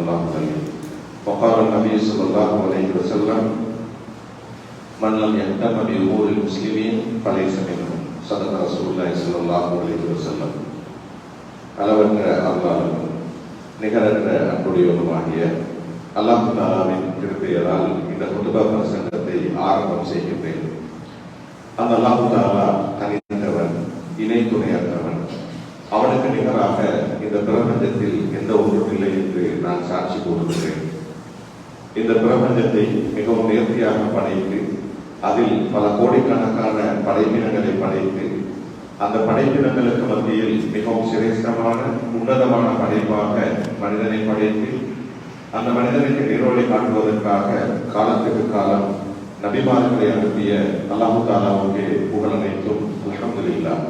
الله عليه وقال النبي صلى الله عليه وسلم من لم يهتم بأمور المسلمين فليس منهم صدق رسول الله صلى الله عليه وسلم. அளவற்ற அல்லாஹ்வும் நிகரற்ற அன்புடையவனுமாகிய அல்லாஹ் தஆலாவின் திருப்பெயரால் இந்த குதுபா பிரசங்கத்தை ஆரம்பம் செய்கின்றேன். அந்த அல்லாஹ் தஆலா தனித்தவன், இணை துணையற்றவன். அவனுக்கு நிகராக இந்த பிரபஞ்சத்தில் எந்த ஒன்றும் இல்லை என்று நான் சாட்சி கூறுகிறேன். இந்த பிரபஞ்சத்தை மிகவும் நேர்த்தியாக படைத்து அதில் பல கோடிக்கணக்கான படைப்பினங்களை படைத்து அந்த படைப்பினங்களுக்கு மத்தியில் மிகவும் சிரேஷ்டமான உன்னதமான படைப்பாக மனிதனை படைத்து அந்த மனிதனுக்கு நேர்வழி காட்டுவதற்காக காலத்துக்கு காலம் நபிமார்களை அனுப்பிய அல்லாஹ் தஆலாவுக்கு புகழ் அனைத்தும் அல்ஹம்துலில்லாஹ்.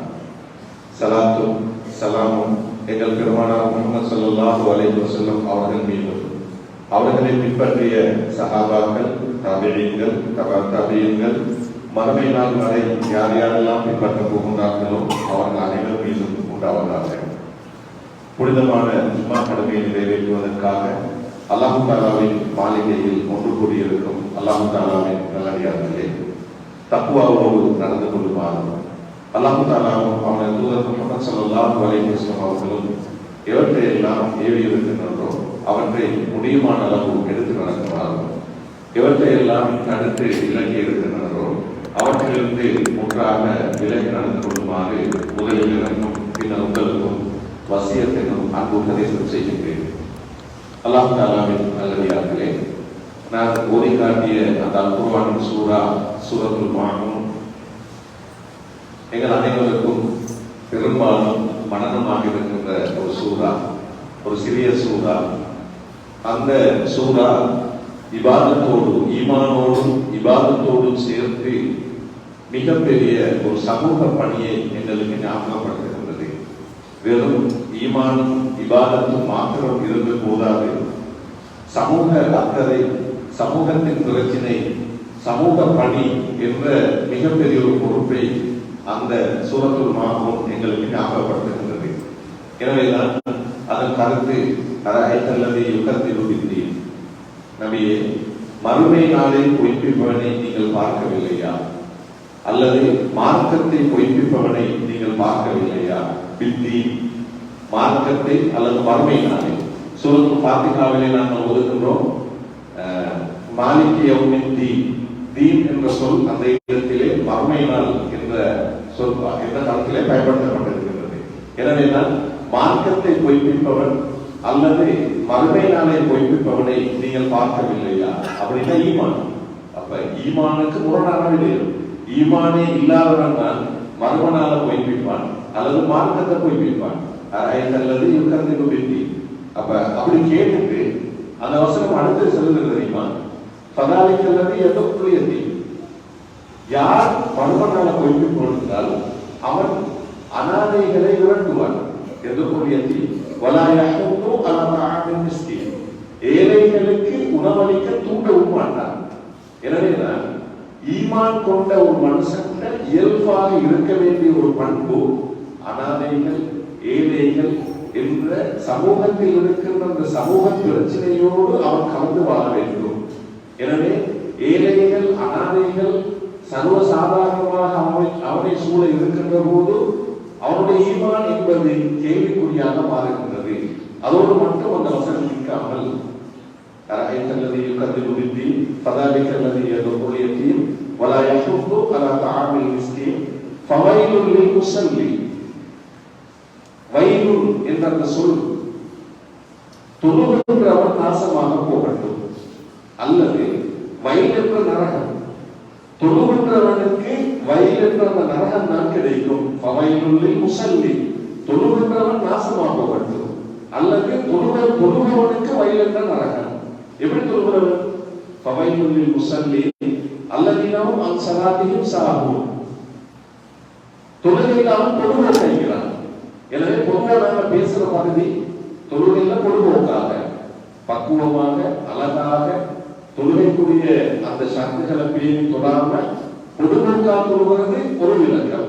ஸலாத்தும் ஸலாமும் எங்கள் பெருமானார் முஹம்மது ஸல்லல்லாஹு அலைஹி வஸல்லம் அவர்கள் மீதும் அவர்களை பின்பற்றிய சஹாபாக்கள், தாபிஈன்கள், தபீன்கள், மறுமை நாள் வரை யார் யாரெல்லாம் பின்பற்ற போகின்றார்களோ அவர்கள் அனைவரும் மீதும் உண்டாவதாக. புனிதமான ஜும்மா கடமையை நிறைவேற்றுவதற்காக அல்லாஹ் தஆலாவின் மாளிகையில் ஒன்று கூடியிருக்கும் அல்லாஹ் தஆலாவின் நல்லடியார்களே, தக்வாவோடு நடந்து கொள்ளுமாறும் அல்லாஹ் தஆலாவும் அவனது தூதர் முஹம்மது ஸல்லல்லாஹு அலைஹி வஸல்லம் அவர்களும் எவற்றை எல்லாம் ஏவியிருக்கின்றனோ அவற்றை முடியுமான அளவு எடுத்து நடக்குமாறும் எவற்றை எல்லாம் தடுத்து விலகி இருக்கின்றனரோ அவற்றிலிருந்து முற்றாக விலகி நடந்து கொள்ளுமாறு முதலில் எனக்கும் பின்னர் உங்களுக்கும் வசியத்தினும் அன்பு உபதேசம் செய்கின்றேன். அல்லாஹ் தஆலாவின் நல்லடியார்களே, நான் ஓதி காட்டிய அந்த அல்குர்ஆனின் சூரத்துல் மாஊன் எங்கள் அனைவருக்கும் பெரும்பாலும் மனனமாக இருக்கின்ற ஒரு சூரா, ஒரு சிறிய சூரா. அந்த சூரா இபாதத்தோடு, ஈமானோடும் இபாதத்தோடும் சேர்த்து மிகப்பெரிய ஒரு சமூக பணியை எங்களுக்கு ஞாபகப்படுத்துகின்றது. வெறும் ஈமானும் இபாதத்தும் மாத்திரம் இருந்து போதாது. சமூக அக்கறை, சமூகத்தின் பிரச்சினை, சமூக பணி என்ற மிகப்பெரிய ஒரு பொறுப்பை அந்த சூரத்துல் மாஊன் எங்களுக்கு ஞாபகப்படுத்துகின்றது. எனவேதான் அதன் கருத்து அரஐத்தல்லதி யுகத்திலு பித்தீன், நபியே, மறுமை நாளை பொய்ப்பிப்பவனை நீங்கள் பார்க்கவில்லையா? அல்லது மார்க்கத்தை பொய்ப்பிப்பவனை நீங்கள் பார்க்கவில்லையா? பித்தீன், மார்க்கத்தை அல்லது மறுமை நாளை. சூரத்துல் ஃபாத்திஹாவிலே நாங்கள் ஒதுக்கின்றோம் மாலிகி யௌமின் தீன். தீன் என்ற சொல் அந்த இடத்திலே மறுமை நாள் என்ற சொல் என்ற காலத்திலே பயன்படுத்தப்பட்டிருக்கின்றது. எனவேதான் மார்க்கத்தை பொய்ப்பிப்பவன் அல்லது மறுமை நாளை பொய்ப்பிப்பவனை நீங்கள் பார்க்கவில்லையா அப்படின்னா ஈமான். அப்ப ஈமானுக்கு முரணான விடயம். ஈமானே இல்லாதவன் தான் மறுமனால பொய்ப்பிப்பான் அல்லது மார்க்கத்தை பொய்ப்பிப்பான். அல்லது யுகத்திலு பித்தீன். அப்ப அப்படி கேட்டுட்டு அந்த வசனம் அடுத்து சொல்லுகிறது தெரியுமா? பதாலிக்கல்லது எதற்குரியதி, யார் மறுமனால பொய்ப்பிப்பான் அவன் அனாதைகளை விரட்டுவான். எதற்குரியதி வலாயஹுது அலா தஆமில் மிஸ்கீன், ஏழைகளுக்கு உணவளிக்க தூண்டவும் மாட்டான். எனவேதான் ஈமான் கொண்ட ஒரு மனுஷன் இயல்பாக இருக்க வேண்டிய ஒரு பண்பு அனாதைகள், ஏழைகள் என்ற சமூகத்தில் இருக்கின்ற அந்த சமூக பிரச்சனையோடு அவன் கலந்து வாழ வேண்டும். எனவே ஏழைகள், அனாதைகள் சர்வசாதாரணமாக அவனை சூழ இருக்கின்ற போது அவனுடைய ஈமான் என்பது கேள்விக்குறியாக மாறுகின்றது. அதோடு மட்டும் அந்த வசனம் நிற்காமல் அரஐத்தல்லதி யுகத்திலு பித்தீன் ஃபதாலிக்கல்லதி யதுல் யதீம் வலா யஹுது அலா தஆமில் மிஸ்கீன் ஃபவைலுல் லில் முஸல்லி. வைலுல் என்ற அந்த சொல் தொழுகின்றவன் நாசமாக போகட்டும், அல்லது வயல் என்ற நரகம், தொழுகின்றவனுக்கு வயல் என்ற அந்த நரகம் தான் கிடைக்கும். ஃபவைலுல் லில் முஸல்லி, தொழுகின்றவன் நாசமாக போகட்டும், அல்லது தொழுபவனுக்கு வயல் என்ற நரகம். எப்படி தொழுகிறவன்? ஃபவைலுல் லில் முஸல்லி அல்லதீனஹும் அன் ஸலாத்திஹிம் சாஹூன், தொழுகையில் அவன் பொழுதுபோக்கிறான். எனவே பொதுவாக நாங்கள் பேசுற பகுதி தொழுகையில பொழுதுபோக்காக, பக்குவமாக, அழகாக தொழுகைக்குரிய அந்த சக்திகளை பேணி தொடாம பொழுதுபோக்காக தொழுகிறது ஒரு விளக்கம்.